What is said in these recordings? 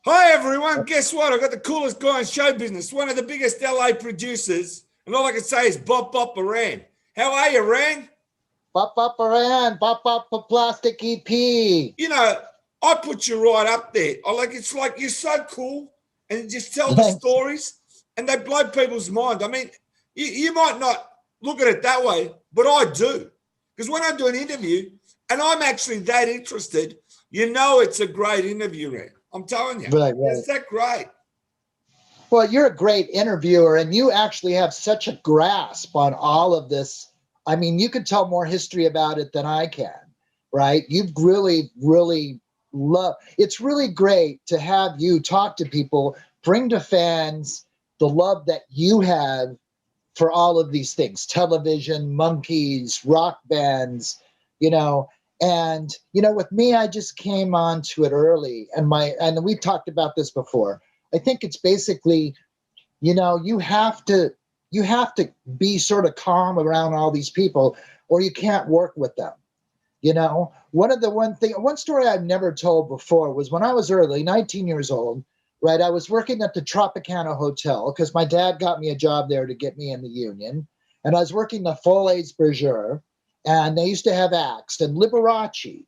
Hi, everyone. Guess what? I've got the coolest guy in show business, one of the biggest LA producers. And all I can say is bop, bop, Iran. How are you, Iran? Bop around, bop plastic EP. You know, I put you right up there. It's like you're so cool and you just tell the Thanks. stories and they blow people's mind. I mean, you might not look at it that way, but I do. Because when I do an interview and I'm actually that interested, you know it's a great interview, Iran. I'm telling you. Right. It's that great. Well, you're a great interviewer, and you actually have such a grasp on all of this. I mean, you could tell more history about it than I can, right? You've really love. It's really great to have you talk to people, bring to fans the love that you have for all of these things: television, monkeys, rock bands, you know. And with me, I just came on to it early, and we've talked about this before. I think it's basically, you have to be sort of calm around all these people, or you can't work with them. One story I've never told before was when I was early, 19 years old, right? I was working at the Tropicana Hotel because my dad got me a job there to get me in the union. And I was working the Foley's Bergère, and they used to have acts. And Liberace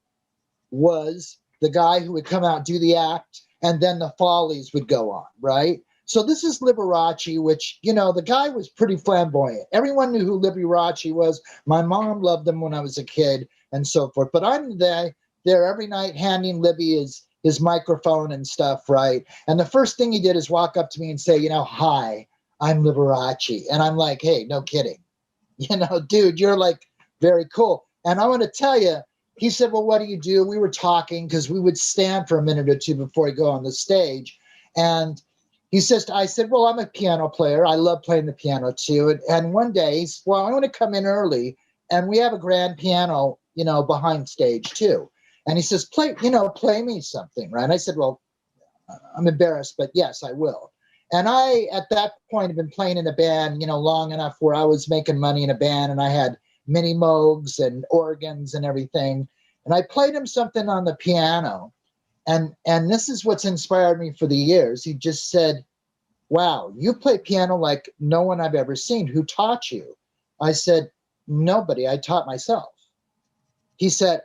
was the guy who would come out and do the act, and then the Follies would go on, right? So this is Liberace, which, the guy was pretty flamboyant. Everyone knew who Liberace was. My mom loved him when I was a kid and so forth. But I'm there every night handing Libby his microphone and stuff, right? And the first thing he did is walk up to me and say, hi, I'm Liberace. And I'm like, hey, no kidding. Dude, you're like very cool. And I want to tell you, he said, well, what do you do? We were talking because we would stand for a minute or two before we go on the stage. And I said, well, I'm a piano player. I love playing the piano too. And one day he said, well, I want to come in early and we have a grand piano, behind stage too. And he says, play me something, right? And I said, well, I'm embarrassed, but yes, I will. And I, at that point, had been playing in a band, long enough where I was making money in a band and I had mini moogs and organs and everything. And I played him something on the piano. And this is what's inspired me for the years. He just said, wow, you play piano like no one I've ever seen. Who taught you? I said, nobody. I taught myself. He said,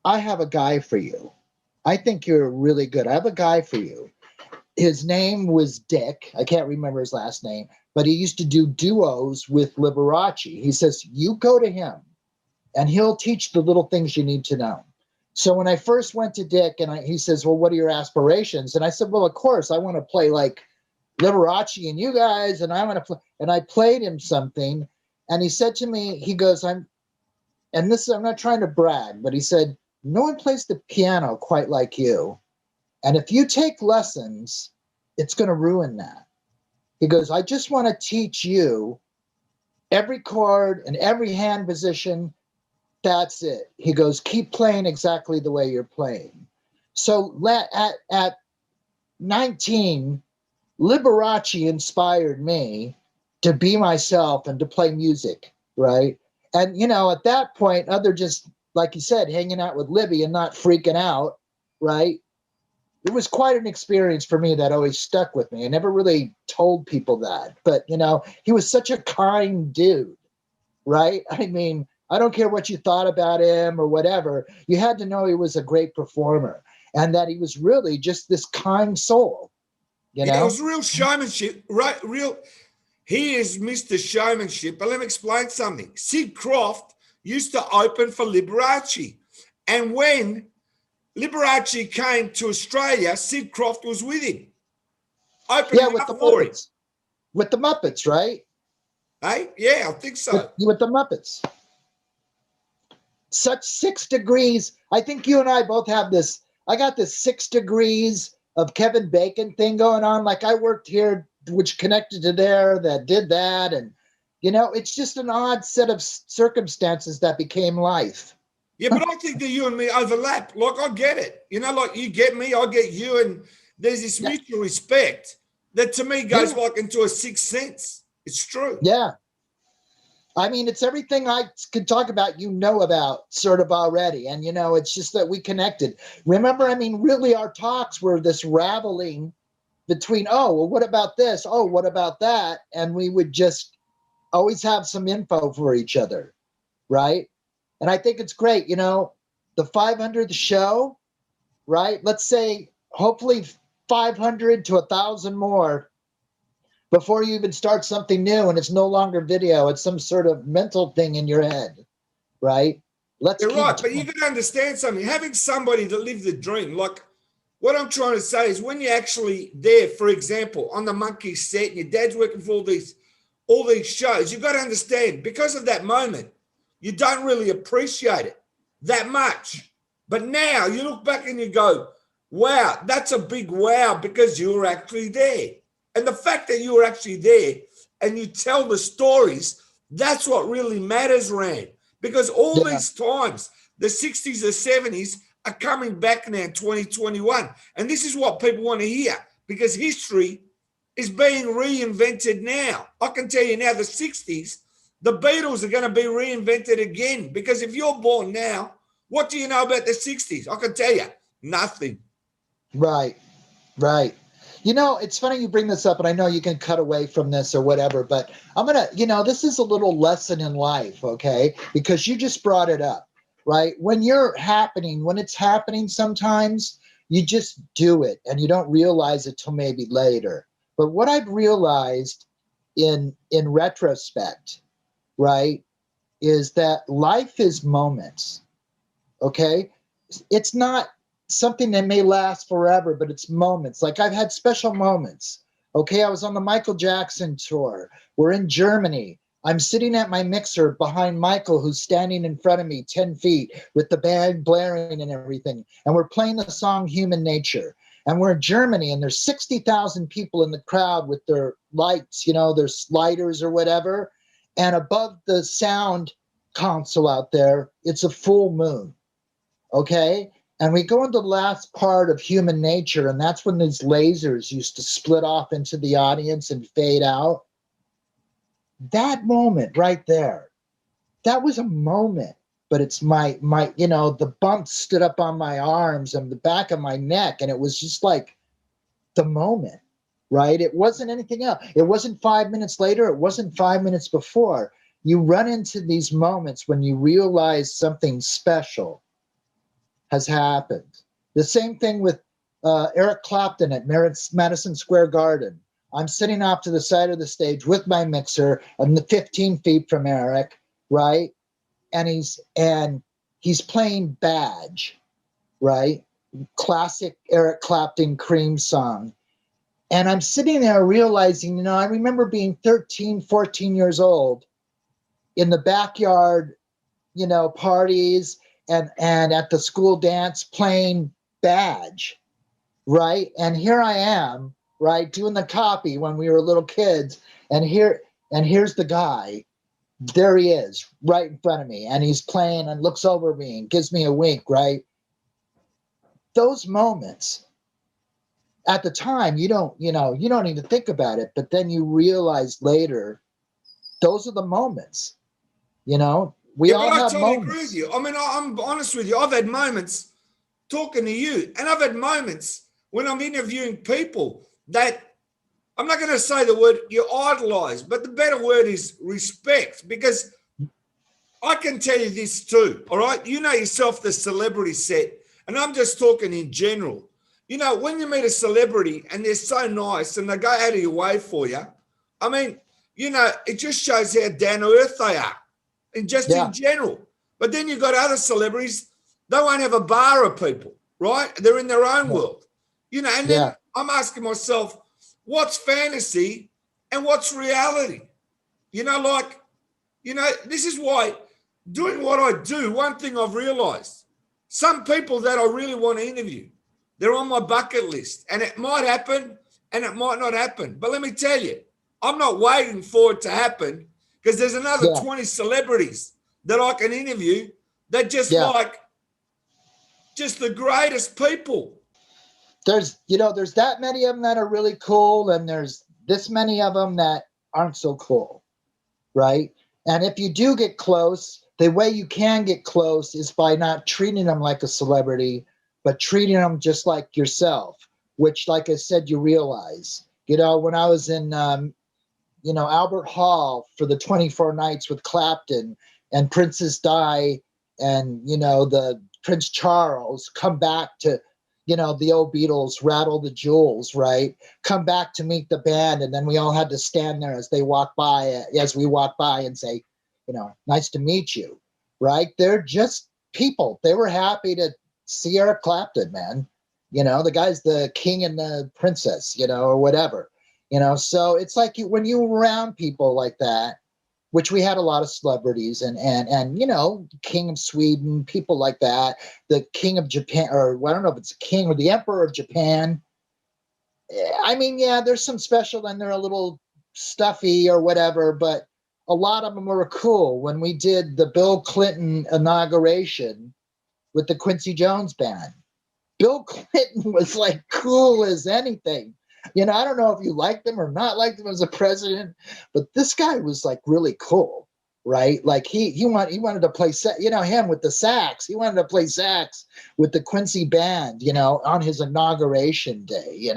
I have a guy for you. I think you're really good. I have a guy for you. His name was Dick. I can't remember his last name, but he used to do duos with Liberace. He says, you go to him and he'll teach the little things you need to know. So when I first went to Dick and he says, well, what are your aspirations? And I said, well, of course, I want to play like Liberace and you guys. And I want to play. And I played him something. And he said to me, he goes, I'm not trying to brag, but he said, no one plays the piano quite like you. And if you take lessons, it's going to ruin that. He goes, I just want to teach you every chord and every hand position. That's it. He goes, keep playing exactly the way you're playing. So at 19, Liberace inspired me to be myself and to play music, right? And, at that point, other just, like you said, hanging out with Libby and not freaking out, right? It was quite an experience for me that always stuck with me. I never really told people that. But, he was such a kind dude, right? I mean, I don't care what you thought about him or whatever. You had to know he was a great performer and that he was really just this kind soul, Yeah, it was real showmanship, right? He is Mr. Showmanship. But let me explain something. Sid Croft used to open for Liberace. And when Liberace came to Australia, Sid Croft was with him, opening with up the for him. Muppets. With the Muppets, right? Hey, yeah, I think so. With the Muppets. Such 6 degrees. I think you and I both have this. I got this 6 degrees of Kevin Bacon thing going on. Like I worked here, which connected to there, that did that. And, it's just an odd set of circumstances that became life. Yeah, but I think that you and me overlap. Like, I get it. Like you get me, I get you. And there's this mutual respect that to me goes like into a sixth sense. It's true. Yeah. I mean, it's everything I could talk about, you know about sort of already. And, it's just that we connected. Remember, I mean, really our talks were this raveling between, oh, well, what about this? Oh, what about that? And we would just always have some info for each other, right? And I think it's great, the 500th show, right? Let's say hopefully 500 to 1,000 more before you even start something new, and it's no longer video, it's some sort of mental thing in your head, right? Let's You're keep right, but you can understand something. Having somebody that lived the dream, like what I'm trying to say is when you're actually there, for example, on the Monkey set, and your dad's working for all these shows, you've got to understand because of that moment, you don't really appreciate it that much. But now you look back and you go, wow, that's a big wow because you were actually there. And the fact that you were actually there and you tell the stories, that's what really matters, Rand. Because all yeah, these times, the 60s, the 70s are coming back now in 2021. And this is what people want to hear because history is being reinvented now. I can tell you now, the 60s, the Beatles are going to be reinvented again because if you're born now, what do you know about the 60s? I can tell you nothing. right, right. It's funny you bring this up, and I know you can cut away from this or whatever, but I'm going to, this is a little lesson in life, okay? Because you just brought it up, right? When it's happening sometimes, you just do it and you don't realize it till maybe later. But what I've realized in retrospect, right, is that life is moments, okay? It's not something that may last forever, but it's moments. Like I've had special moments. Okay, I was on the Michael Jackson tour. We're in Germany. I'm sitting at my mixer behind Michael, who's standing in front of me 10 feet with the band blaring and everything. And we're playing the song Human Nature. And we're in Germany, and there's 60,000 people in the crowd with their lights, their sliders or whatever. And above the sound console out there, it's a full moon. Okay. And we go into the last part of Human Nature, and that's when these lasers used to split off into the audience and fade out. That moment right there, that was a moment. But it's my the bump stood up on my arms and the back of my neck, and it was just like the moment, right? It wasn't anything else. It wasn't 5 minutes later. It wasn't 5 minutes before. You run into these moments when you realize something special has happened. The same thing with Eric Clapton at Madison Square Garden. I'm sitting off to the side of the stage with my mixer. I'm 15 feet from Eric, right? And he's playing Badge, right? Classic Eric Clapton Cream song. And I'm sitting there realizing, I remember being 13, 14 years old in the backyard, parties and at the school dance playing Badge, right? And here I am, right, doing the copy when we were little kids, and here's the guy. There he is, right in front of me, and he's playing and looks over me and gives me a wink, right? Those moments at the time, you don't even think about it, but then you realize later, those are the moments, we Yeah, but all I have totally agree with moments. you. I mean, I'm honest with you. I've had moments talking to you, and I've had moments when I'm interviewing people that I'm not going to say the word you idolize, but the better word is respect because I can tell you this too. All right. You know yourself, the celebrity set, and I'm just talking in general. When you meet a celebrity and they're so nice and they go out of your way for you, I mean, it just shows how down to earth they are and just in Yeah, general. But then you've got other celebrities, they won't have a bar of people, right? They're in their own yeah, world, and yeah, then I'm asking myself, what's fantasy and what's reality? Like, this is why doing what I do, one thing I've realized, some people that I really want to interview, they're on my bucket list and it might happen and it might not happen. But let me tell you, I'm not waiting for it to happen because there's another yeah, 20 celebrities that I can interview that yeah. just the greatest people. There's that many of them that are really cool, and there's this many of them that aren't so cool, right? And if you do get close, the way you can get close is by not treating them like a celebrity, but treating them just like yourself, which, like I said, you realize. When I was in, Albert Hall for the 24 nights with Clapton and Princess Di and, the Prince Charles come back to, the old Beatles, Rattle the Jewels, right? Come back to meet the band. And then we all had to stand there as we walk by and say, nice to meet you, right? They're just people. They were happy to see Eric Clapton, man. The guy's the king and the princess, or whatever. So it's like when you're around people like that, which we had a lot of celebrities and King of Sweden, people like that, the King of Japan, or I don't know if it's a king or the Emperor of Japan. I mean, yeah, there's some special and they're a little stuffy or whatever, but a lot of them were cool. When we did the Bill Clinton inauguration with the Quincy Jones band, Bill Clinton was like cool as anything. I don't know if you liked him or not liked him as a president, but this guy was like really cool, right? Like he wanted to play, him with the sax. He wanted to play sax with the Quincy band, on his inauguration day,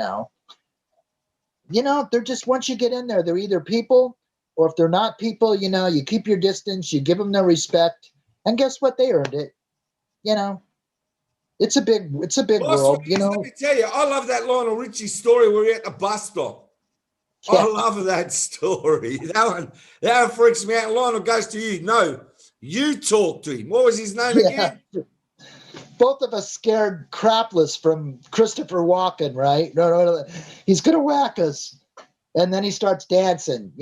they're just, once you get in there, they're either people, or if they're not people, you keep your distance, you give them their respect, and guess what? They earned it, It's a big world, Let me tell you, I love that Lionel Richie story where we're at the bus stop. Yeah. I love that story. That one freaks me out. Lionel goes to you. No, you talk to him. What was his name again? Both of us scared crapless from Christopher Walken, right? No. He's going to whack us. And then he starts dancing,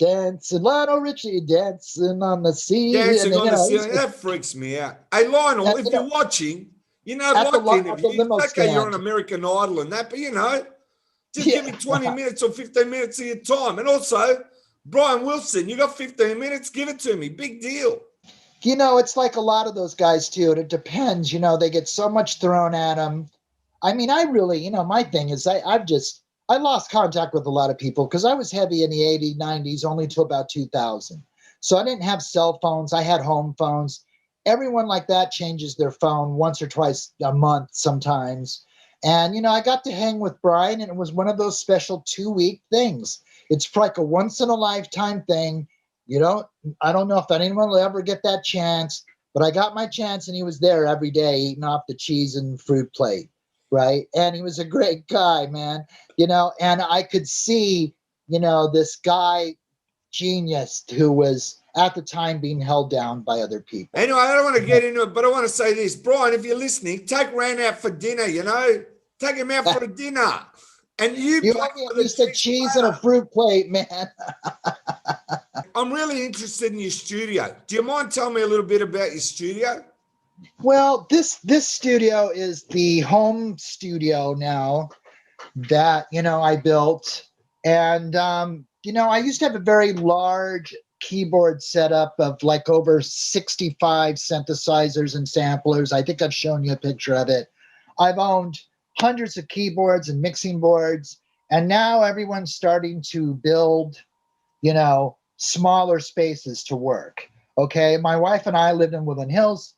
dancing, Lionel Richie, dancing on the sea. Dancing on the sea. That freaks me out. Hey, Lionel, if you're watching, I'd like to interview you. Okay, you're on American Idol and that, but, just give me 20 minutes or 15 minutes of your time. And also, Brian Wilson, you got 15 minutes, give it to me. Big deal. It's like a lot of those guys, too. And it depends. They get so much thrown at them. I mean, I really, my thing is I lost contact with a lot of people because I was heavy in the 80s, 90s, only till about 2000. So I didn't have cell phones. I had home phones. Everyone like that changes their phone once or twice a month sometimes. And, I got to hang with Brian, and it was one of those special 2-week things. It's like a once in a lifetime thing. I don't know if anyone will ever get that chance, but I got my chance, and he was there every day eating off the cheese and fruit plate, right? And he was a great guy, man, and I could see, this guy genius who was at the time being held down by other people. Anyway, I don't want to get into it, but I want to say this. Brian, if you're listening, take Rand out for dinner, Take him out for a dinner. And you at least a cheese and a fruit plate, man. I'm really interested in your studio. Do you mind telling me a little bit about your studio? Well, this studio is the home studio now that, I built. And, I used to have a very large keyboard setup of like over 65 synthesizers and samplers. I think I've shown you a picture of it. I've owned hundreds of keyboards and mixing boards, and now everyone's starting to build, smaller spaces to work. Okay, my wife and I lived in Woodland Hills.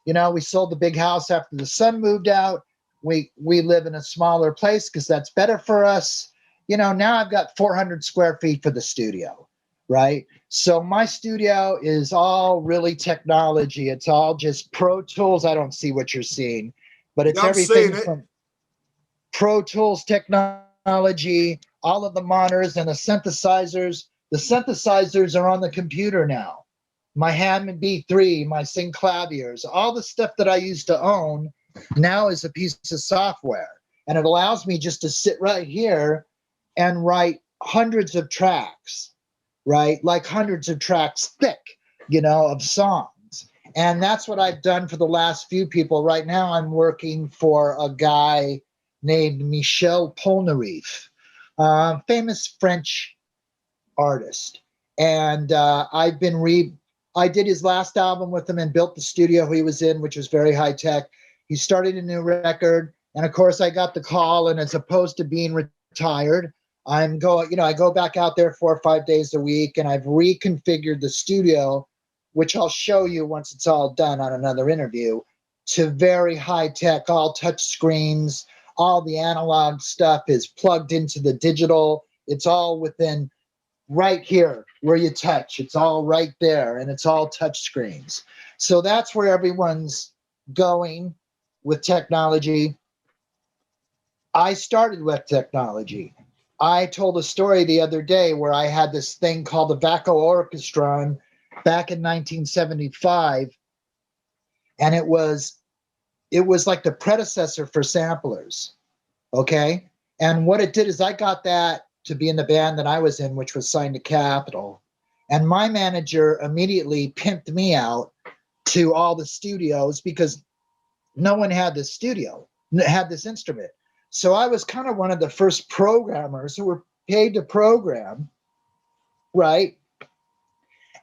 We sold the big house after the son moved out. We live in a smaller place because that's better for us. Now I've got 400 square feet for the studio, right? So my studio is all really technology. It's all just Pro Tools. I don't see what you're seeing, but it's everything from Pro Tools technology, all of the monitors and the synthesizers. The synthesizers are on the computer now. My Hammond B3, my Synclaviers, all the stuff that I used to own now is a piece of software. And it allows me just to sit right here and write hundreds of tracks, right? Like hundreds of tracks thick, of songs. And that's what I've done for the last few people. Right now I'm working for a guy named Michel Polnareff, famous French artist. And I did his last album with him and built the studio he was in, which was very high tech. He started a new record. And of course I got the call, and as opposed to being retired, I'm going, I go back out there 4 or 5 days a week, and I've reconfigured the studio, which I'll show you once it's all done on another interview, to very high tech, all touch screens. All the analog stuff is plugged into the digital. It's all within right here where you touch. It's all right there, and it's all touch screens. So that's where everyone's going with technology. I started with technology. I told a story the other day where I had this thing called the Vaco Orchestron back in 1975, and it was like the predecessor for samplers. Okay. And what it did is I got that to be in the band that I was in, which was signed to Capitol. And my manager immediately pimped me out to all the studios because no one had this had this instrument. So I was kind of one of the first programmers who were paid to program, right?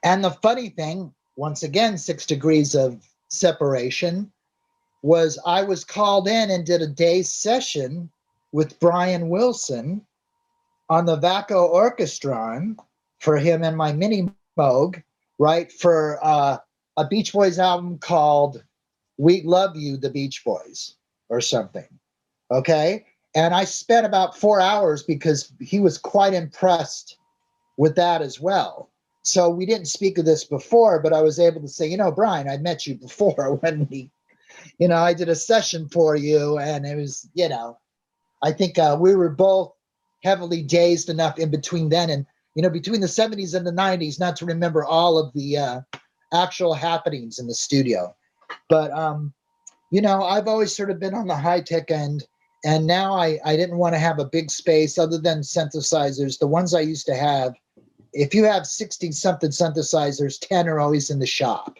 And the funny thing, once again, 6 degrees of separation, was I was called in and did a day's session with Brian Wilson on the Vaco Orchestron for him and my mini Moog, right? For a Beach Boys album called We Love You, the Beach Boys, or something. Okay. And I spent about 4 hours because he was quite impressed with that as well. So we didn't speak of this before, but I was able to say, Brian, I met you before when I did a session for you. And it was, I think we were both heavily dazed enough in between then and, between the 70s and the 90s, not to remember all of the actual happenings in the studio. But, I've always sort of been on the high tech end. And now I didn't want to have a big space other than synthesizers. The ones I used to have, if you have 60-something synthesizers, 10 are always in the shop,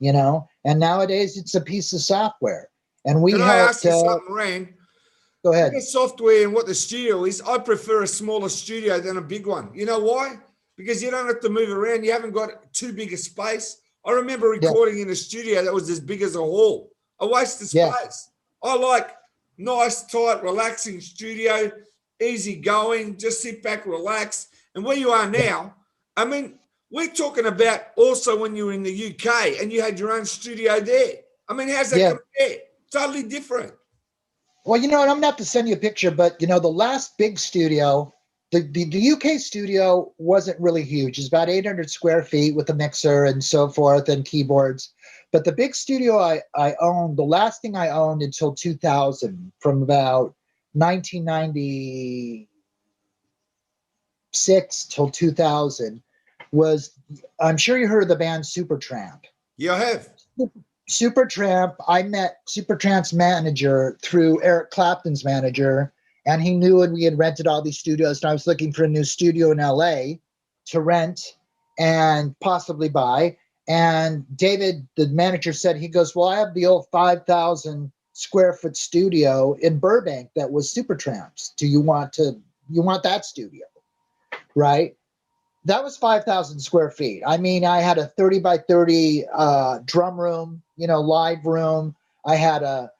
And nowadays it's a piece of software. And we Can I ask you something, Rand? Go ahead. The software and what the studio is, I prefer a smaller studio than a big one. You know why? Because you don't have to move around. You haven't got too big a space. I remember recording in a studio that was as big as a hall. A waste of space. I like nice, tight, relaxing studio, easy going, just sit back, relax. And where you are now, I mean, we're talking about also when you were in the UK and you had your own studio there. I mean, how's that compare? Totally different. Well, and I'm going to have to send you a picture, but, the last big studio, the UK studio wasn't really huge. It's about 800 square feet with a mixer and so forth and keyboards. But the big studio I owned, the last thing I owned until 2000, from about 1996 till 2000, was, I'm sure you heard of the band Supertramp. Yeah, I have. Supertramp, I met Supertramp's manager through Eric Clapton's manager, and he knew, and we had rented all these studios, and I was looking for a new studio in LA to rent and possibly buy. And David, the manager, said, he goes, well, I have the old 5,000 square foot studio in Burbank that was Supertramp's. Do you want that studio? Right? That was 5,000 square feet. I mean, I had a 30 by 30 drum room, live room. I had a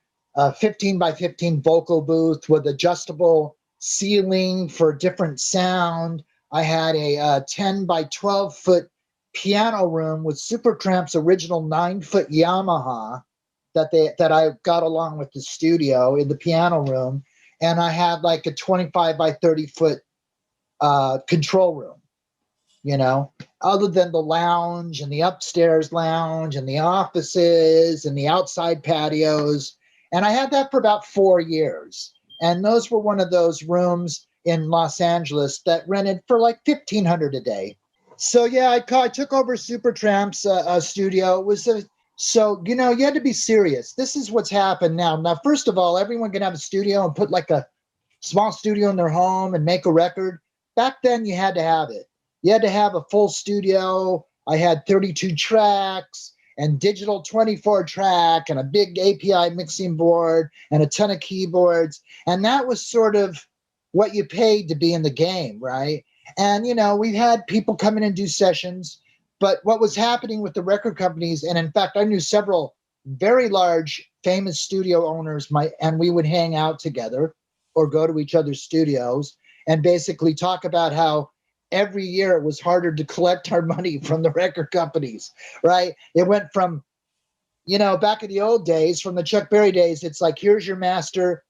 15 by 15 vocal booth with adjustable ceiling for different sound. I had a 10 by 12 foot piano room with Supertramp's original 9-foot Yamaha that I got along with the studio in the piano room. And I had like a 25 by 30 foot control room. Other than the lounge and the upstairs lounge and the offices and the outside patios. And I had that for about 4 years. And those were one of those rooms in Los Angeles that rented for like $1,500 a day. So yeah, I took over Supertramp's studio. It was you had to be serious. This is what's happened now. Now, first of all, everyone can have a studio and put like a small studio in their home and make a record. Back then, you had to have it. You had to have a full studio. I had 32 tracks and digital 24 track and a big API mixing board and a ton of keyboards. And that was sort of what you paid to be in the game, right? And, we had people come in and do sessions. But what was happening with the record companies, and in fact, I knew several very large, famous studio owners, and we would hang out together or go to each other's studios. and basically talk about how every year it was harder to collect our money from the record companies, right? It went from, back in the old days, from the Chuck Berry days, it's like, here's your master,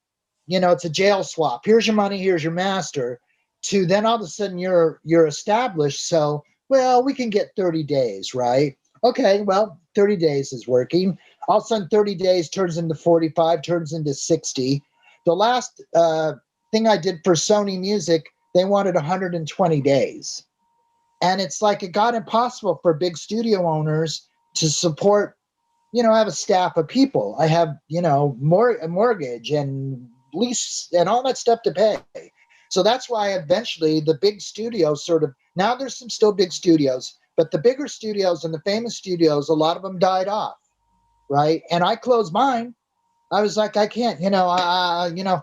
it's a jail swap. Here's your money, here's your master. To then all of a sudden you're established. So, well, we can get 30 days, right? Okay, well, 30 days is working. All of a sudden 30 days turns into 45, turns into 60. The last thing I did for Sony Music, they wanted 120 days. And it's like it got impossible for big studio owners to support, I have a staff of people. I have, a mortgage and lease and all that stuff to pay. So that's why eventually the big studios now there's some still big studios, but the bigger studios and the famous studios, a lot of them died off, right? And I closed mine. I was like, I can't,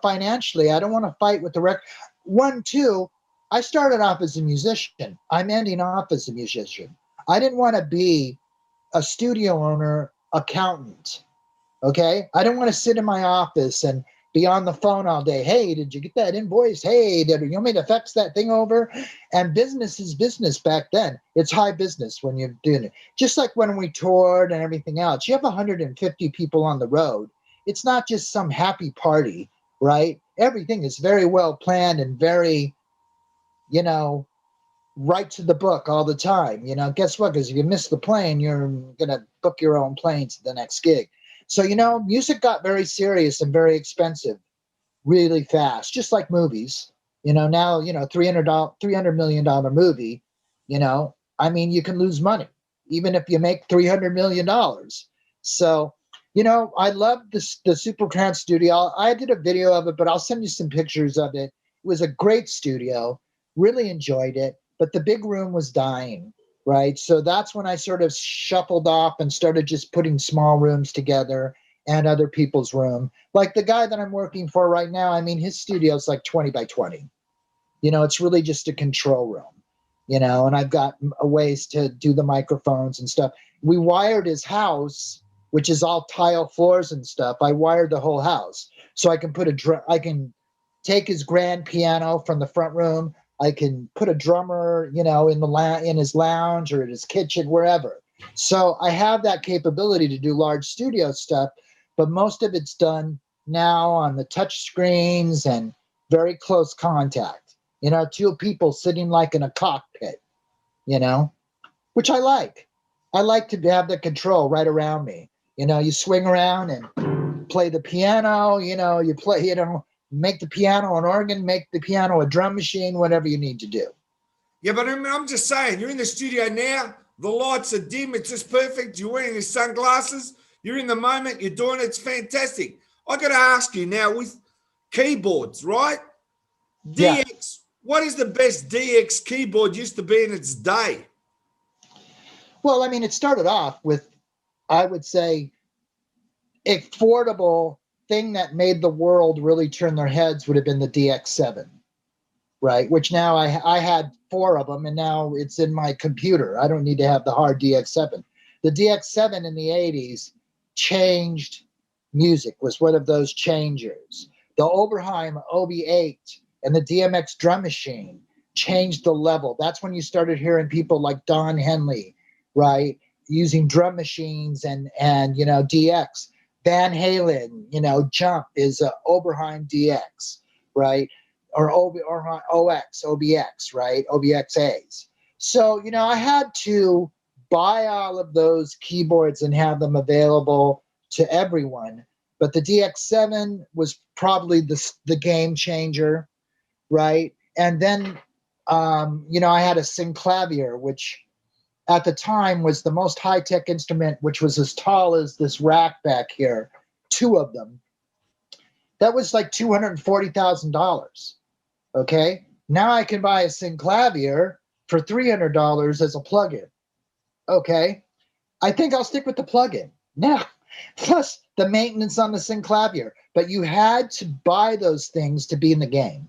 financially, I don't want to fight with the record. 1, 2, I started off as a musician. I'm ending off as a musician. I didn't want to be a studio owner accountant. Okay. I didn't want to sit in my office and be on the phone all day. Hey, did you get that invoice? Hey, did you want me to fax that thing over? And business is business back then. It's high business when you're doing it. Just like when we toured and everything else, you have 150 people on the road. It's not just some happy party, right? Everything is very well planned and very, right to the book all the time. Guess what? Because if you miss the plane, you're going to book your own plane to the next gig. So, music got very serious and very expensive really fast, just like movies. Now, $300 million movie, you can lose money, even if you make $300 million. So, I love the Supertramp studio. I did a video of it, but I'll send you some pictures of it. It was a great studio, really enjoyed it, but the big room was dying. Right. So that's when I sort of shuffled off and started just putting small rooms together and other people's room. Like the guy that I'm working for right now, his studio is like 20 by 20. It's really just a control room, and I've got ways to do the microphones and stuff. We wired his house, which is all tile floors and stuff. I wired the whole house so I can I can take his grand piano from the front room. I can put a drummer, in his lounge or in his kitchen, wherever. So I have that capability to do large studio stuff, but most of it's done now on the touch screens and very close contact. 2 people sitting like in a cockpit, which I like. I like to have the control right around me. You swing around and play the piano, you play, make the piano an organ, make the piano a drum machine, whatever you need to do. Yeah, but I'm just saying, you're in the studio now, the lights are dim, it's just perfect. You're wearing your sunglasses, you're in the moment, you're doing it, it's fantastic. I got to ask you now with keyboards, right? DX, yeah. What is the best DX keyboard used to be in its day? Well, it started off with, I would say, affordable thing that made the world really turn their heads would have been the DX7, right? Which now I had 4 of them, and now it's in my computer. I don't need to have the hard DX7. The DX7 in the 80s changed music, was one of those changers. The Oberheim OB8 and the DMX drum machine changed the level. That's when you started hearing people like Don Henley, right, using drum machines and DX. Van Halen, Jump is a Oberheim DX, right? Or OBX, right? OBXAs. So, I had to buy all of those keyboards and have them available to everyone. But the DX7 was probably the game changer, right? And then, I had a synclavier, which at the time was the most high-tech instrument, which was as tall as this rack back here, 2 of them. That was like $240,000. Okay. Now I can buy a synclavier for $300 as a plugin. Okay. I think I'll stick with the plugin. Now, plus the maintenance on the synclavier. But you had to buy those things to be in the game.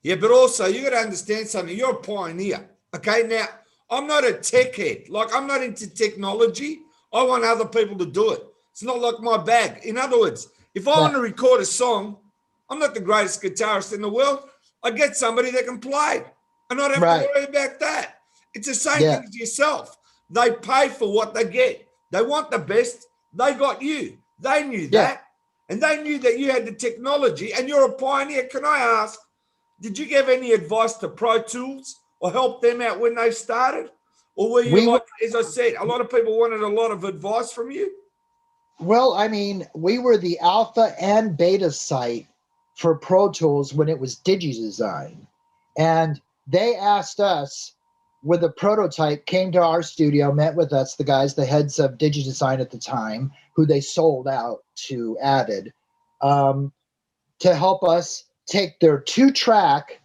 Yeah, but also you got to understand something. You're a pioneer. Okay. Now, I'm not a tech head. Like, I'm not into technology. I want other people to do it. It's not like my bag. In other words, if I want to record a song, I'm not the greatest guitarist in the world, I get somebody that can play and not have to worry about that. It's the same thing as yourself. They pay for what they get. They want the best. They got you. They knew that. And they knew that you had the technology and you're a pioneer. Can I ask, did you give any advice to Pro Tools or help them out when they started? Or were you as I said, a lot of people wanted a lot of advice from you? Well, I mean, we were the alpha and beta site for Pro Tools when it was DigiDesign. And they asked us with a prototype, came to our studio, met with us, the guys, the heads of DigiDesign at the time, who they sold out to Avid, to help us take their 2-track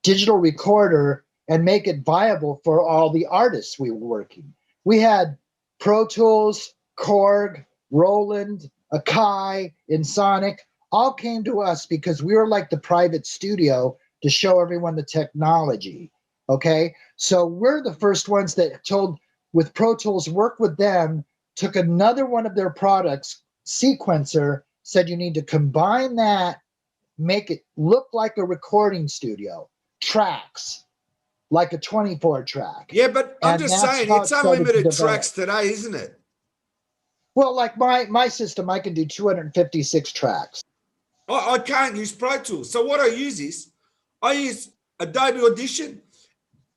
digital recorder and make it viable for all the artists we were working. We had Pro Tools, Korg, Roland, Akai, Ensoniq, all came to us because we were like the private studio to show everyone the technology. Okay, so we're the first ones that told with Pro Tools, work with them, took another one of their products, Sequencer, said you need to combine that, make it look like a recording studio, tracks, like a 24-track. Yeah, but I'm just saying, it's unlimited tracks today, isn't it? Well, like my system, I can do 256 tracks. I can't use Pro Tools. So what I use Adobe Audition.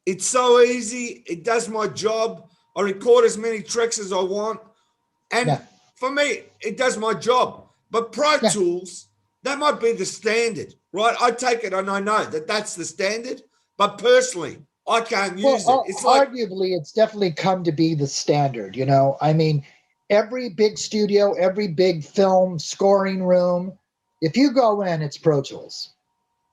It's so easy. It does my job. I record as many tracks as I want. And for me, it does my job. But Pro Tools, that might be the standard, right? I take it and I know that that's the standard. But personally, I can't use it. It's arguably, it's definitely come to be the standard, you know? I mean, every big studio, every big film scoring room, if you go in, it's Pro Tools.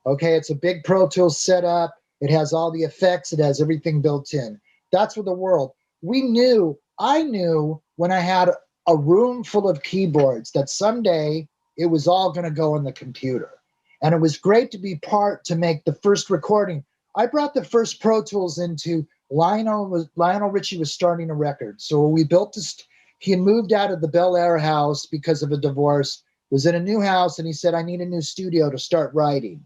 Okay, it's a big Pro Tools setup. It has all the effects. It has everything built in. That's for the world. I knew when I had a room full of keyboards that someday it was all going to go in the computer. And it was great to be part to make the first recording. I brought the first Pro Tools into Lionel Richie was starting a record. So we built this. He had moved out of the Ballard house because of a divorce, was in a new house, and he said, I need a new studio to start writing.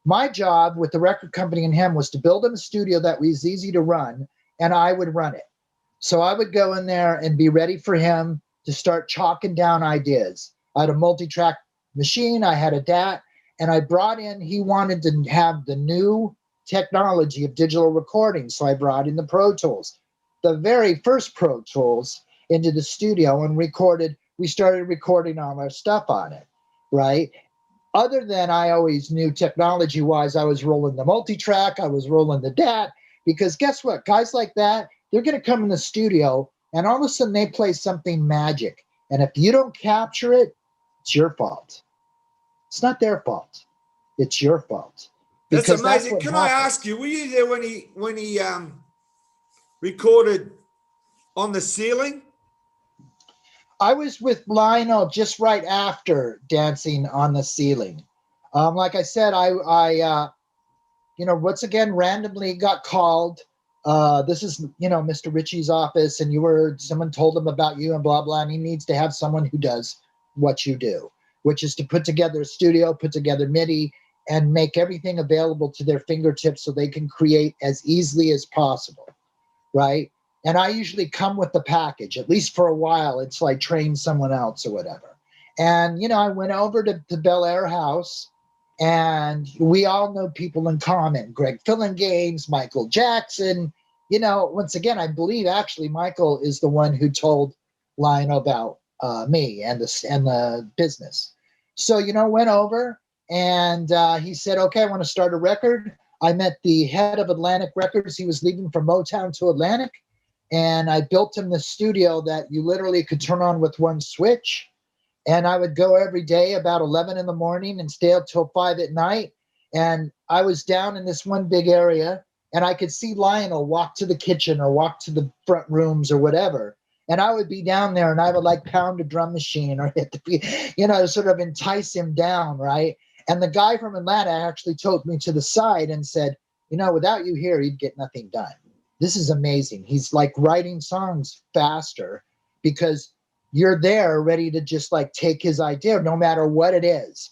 My job with the record company and him was to build him a studio that was easy to run, and I would run it. So I would go in there and be ready for him to start chalking down ideas. I had a multi-track machine, I had a DAT, and I brought in, he wanted to have the new technology of digital recording, so I brought in the Pro Tools. The very first Pro Tools into the studio and we started recording all our stuff on it, right? Other than I always knew technology-wise, I was rolling the multi-track, I was rolling the DAT, because guess what? Guys like that, they're going to come in the studio, and all of a sudden they play something magic. And if you don't capture it, it's your fault. It's not their fault. It's your fault. That's amazing. Can I ask you, were you there when he recorded On the Ceiling? I was with Lionel just right after Dancing on the Ceiling. Like I said, I once again, randomly got called. This is, Mr. Ritchie's office, and someone told him about you and blah, blah, and he needs to have someone who does what you do, which is to put together a studio, put together MIDI, and make everything available to their fingertips so they can create as easily as possible, right? And I usually come with the package, at least for a while. It's like train someone else or whatever. And, I went over to the Ballard house, and we all know people in common. Greg Fillinganes, Michael Jackson. Once again, I believe actually Michael is the one who told Lionel about me and the business. So, went over, and he said, okay, I want to start a record. I met the head of Atlantic Records. He was leaving from Motown to Atlantic. And I built him the studio that you literally could turn on with one switch. And I would go every day about 11 in the morning and stay up till 5 at night. And I was down in this one big area, and I could see Lionel walk to the kitchen or walk to the front rooms or whatever. And I would be down there, and I would like pound a drum machine or hit the, sort of entice him down, right? And the guy from Atlanta actually took me to the side and said, without you here, he'd get nothing done. This is amazing. He's like writing songs faster because you're there ready to just like take his idea, no matter what it is.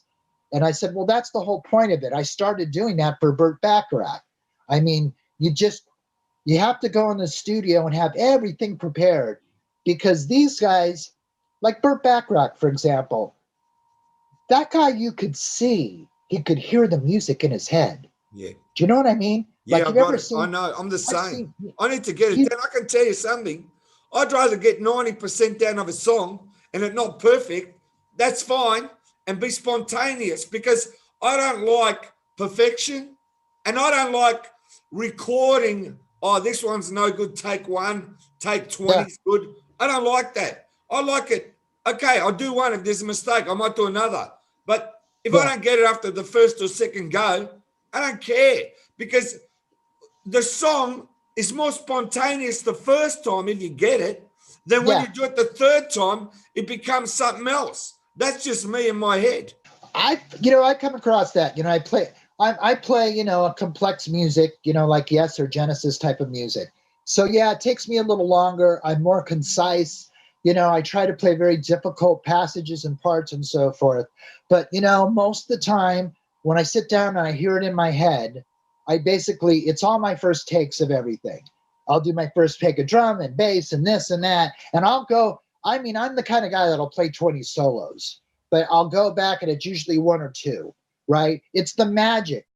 And I said, well, that's the whole point of it. I started doing that for Burt Bacharach. I mean, you have to go in the studio and have everything prepared, because these guys, like Burt Bacharach, for example, that guy, you could see, he could hear the music in his head. Yeah. Do you know what I mean? Yeah, Like, I you've got ever it. seen, I know. I'm the I've same. seen, I need to get it he, down. I can tell you something. I'd rather get 90% down of a song and it not perfect. That's fine. And be spontaneous, because I don't like perfection, and I don't like recording. Oh, this one's no good. Take one, take 20 yeah, is good. I don't like that. I like it. Okay, I'll do one. If there's a mistake, I might do another. But if I yeah, don't get it after the first or second go, I don't care, because the song is more spontaneous the first time if you get it, than when yeah. you do it the third time, it becomes something else. That's just me in my head. I come across that. I play, a complex music, like Yes or Genesis type of music. So yeah, it takes me a little longer. I'm more concise. I try to play very difficult passages and parts and so forth. But most of the time when I sit down and I hear it in my head, it's all my first takes of everything. I'll do my first take of drum and bass and this and that, and I'll go. I mean, I'm the kind of guy that'll play 20 solos, but I'll go back and it's usually one or two, right? It's the magic.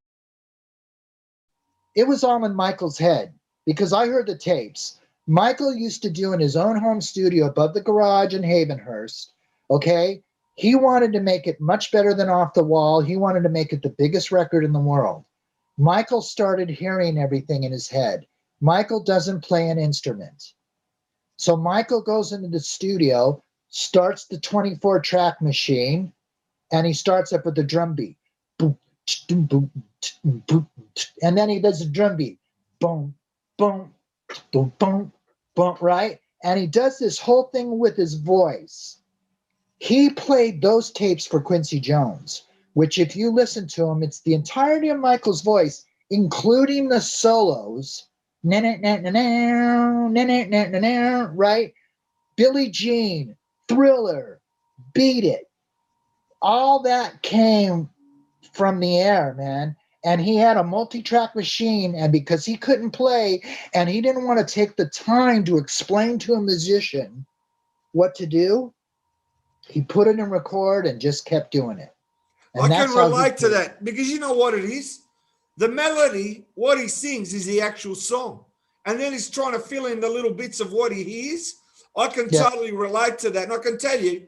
It was all in Michael's head, because I heard the tapes. Michael used to do in his own home studio above the garage in Havenhurst, okay? He wanted to make it much better than Off the Wall. He wanted to make it the biggest record in the world. Michael started hearing everything in his head. Michael doesn't play an instrument. So Michael goes into the studio, starts the 24 track machine, and he starts up with the drum beat. Boom, boom, boom, and then he does the drum beat. Boom, boom, boom, boom, boom, right? And he does this whole thing with his voice. He played those tapes for Quincy Jones, which, if you listen to him, it's the entirety of Michael's voice, including the solos. Right? Billie Jean, Thriller, Beat It. All that came from the air, man. And he had a multi-track machine, and because he couldn't play and he didn't want to take the time to explain to a musician what to do, he put it in record and just kept doing it. I And can that's how he relate to played. that, because you know what it is? The melody, what he sings, is the actual song. And then he's trying to fill in the little bits of what he hears. I can Yeah. totally relate to that. And I can tell you,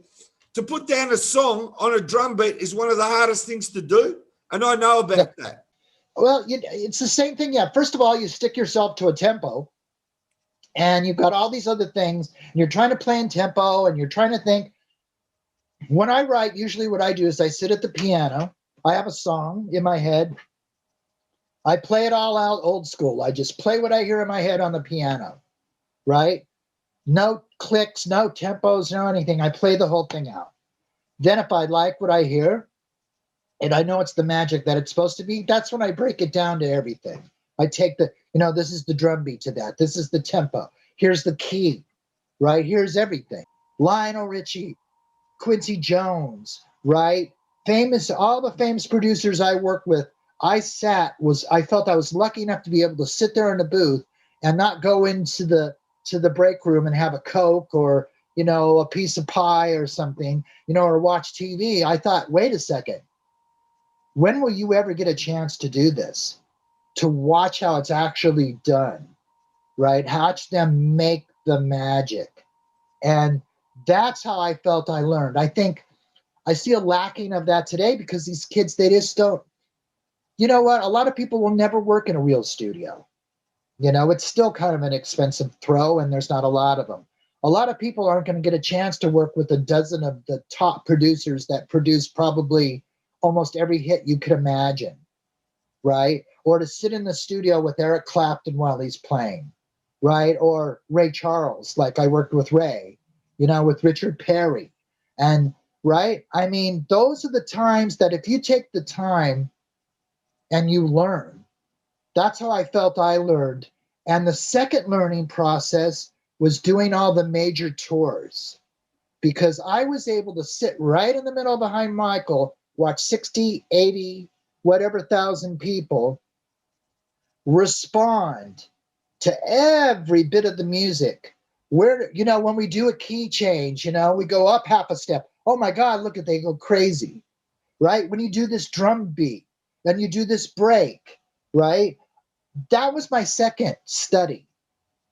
to put down a song on a drum beat is one of the hardest things to do. And I know Yeah. about that. Well, it's the same thing. Yeah. First of all, you stick yourself to a tempo, and you've got all these other things, and you're trying to play in tempo, and you're trying to think. When I write, usually what I do is I sit at the piano. I have a song in my head. I play it all out old school. I just play what I hear in my head on the piano, right? No clicks, no tempos, no anything. I play the whole thing out. Then if I like what I hear, and I know it's the magic that it's supposed to be, that's when I break it down to everything. I take this is the drum beat to that. This is the tempo. Here's the key, right? Here's everything. Lionel Richie, Quincy Jones, right? All the famous producers I work with, I felt I was lucky enough to be able to sit there in the booth and not go into the break room and have a Coke or, a piece of pie or something, or watch TV. I thought, wait a second, when will you ever get a chance to do this? To watch how it's actually done, right? Watch them make the magic. And that's how I felt I learned. I think I see a lacking of that today, because these kids, they just don't, you know what? A lot of people will never work in a real studio. It's still kind of an expensive throw, and there's not a lot of them. A lot of people aren't going to get a chance to work with a dozen of the top producers that produce probably almost every hit you could imagine, right? Or to sit in the studio with Eric Clapton while he's playing, right? Or Ray Charles, like I worked with Ray, with Richard Perry. And right? I mean, those are the times that if you take the time and you learn, that's how I felt I learned. And the second learning process was doing all the major tours, because I was able to sit right in the middle behind Michael watch 60, 80, whatever thousand people respond to every bit of the music. Where, you know, when we do a key change, you know, we go up half a step. Oh my God, look at, they go crazy, right? When you do this drum beat, then you do this break, right? That was my second study,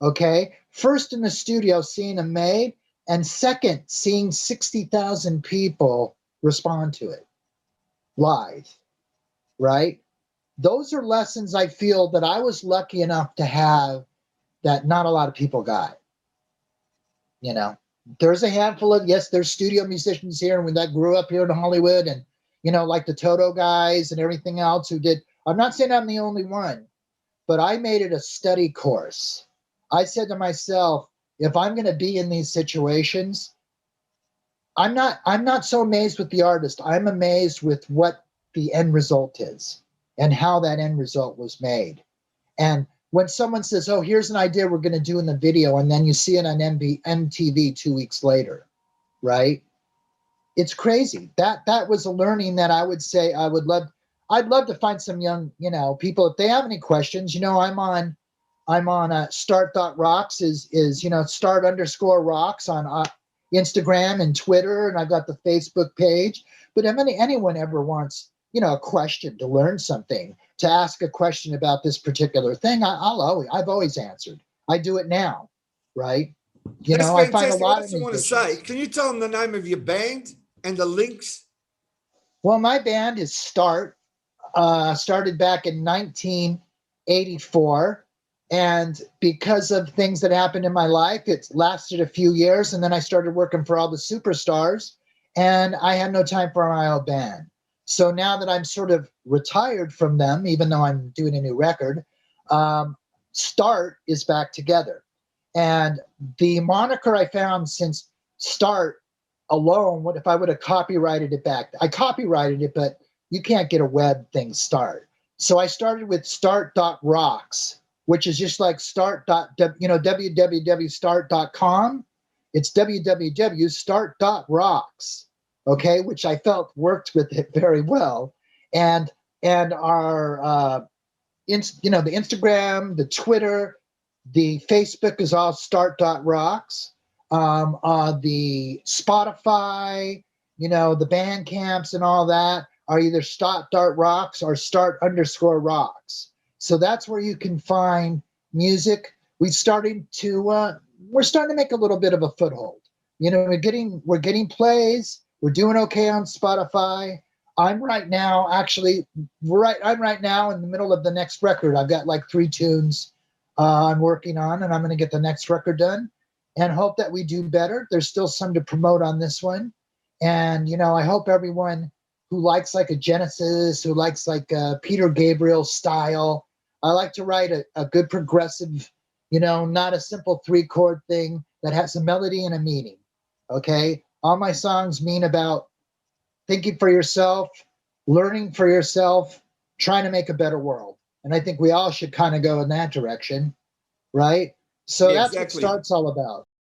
okay? First in the studio, seeing them made, and second, seeing 60,000 people respond to it live, right? Those are lessons I feel that I was lucky enough to have that not a lot of people got. You know, there's a handful of, yes, there's studio musicians here and that grew up here in Hollywood, and, you know, like the Toto guys and everything else who did. I'm not saying I'm the only one, but I made it a study course. I said to myself, if I'm going to be in these situations, I'm not so amazed with the artist. I'm amazed with what the end result is and how that end result was made. And when someone says, oh, here's an idea we're going to do in the video, and then you see it on MTV 2 weeks later, right? It's crazy. That was a learning that I would say I'd love to find some young, you know, people, if they have any questions. You know, I'm on start.rocks is, you know, start_rocks on Instagram and Twitter, and I've got the Facebook page. But if anyone ever wants, you know, a question, to learn something, to ask a question about this particular thing, I've always answered. I do it now, right? You That's know, I find a fantastic. I lot of also want to musicians. say, can you tell them the name of your band and the links? Well, my band is Start. Started back in 1984. And because of things that happened in my life, it lasted a few years. And then I started working for all the superstars, and I had no time for my own band. So now that I'm sort of retired from them, even though I'm doing a new record, Start is back together. And the moniker I found since Start alone, what if I would have copyrighted it back? I copyrighted it, but you can't get a web thing Start. So I started with start.rocks, which is just like start. You know, www.start.com. It's www.start.rocks. Okay, which I felt worked with it very well. And our you know, the Instagram, the Twitter, the Facebook is all start.rocks. The Spotify, you know, the band camps and all that are either start.rocks or start_rocks. So that's where you can find music. We're starting to make a little bit of a foothold. You know, we're getting plays. We're doing okay on Spotify. I'm right now in the middle of the next record. I've got like 3 tunes I'm working on, and I'm going to get the next record done and hope that we do better. There's still some to promote on this one. And, you know, I hope everyone who likes like a Genesis, who likes like a Peter Gabriel style, I like to write a good progressive, you know, not a simple 3-chord thing that has a melody and a meaning. Okay. All my songs mean about thinking for yourself, learning for yourself, trying to make a better world. And I think we all should kind of go in that direction, right? So Yeah, that's what exactly. Start's all about.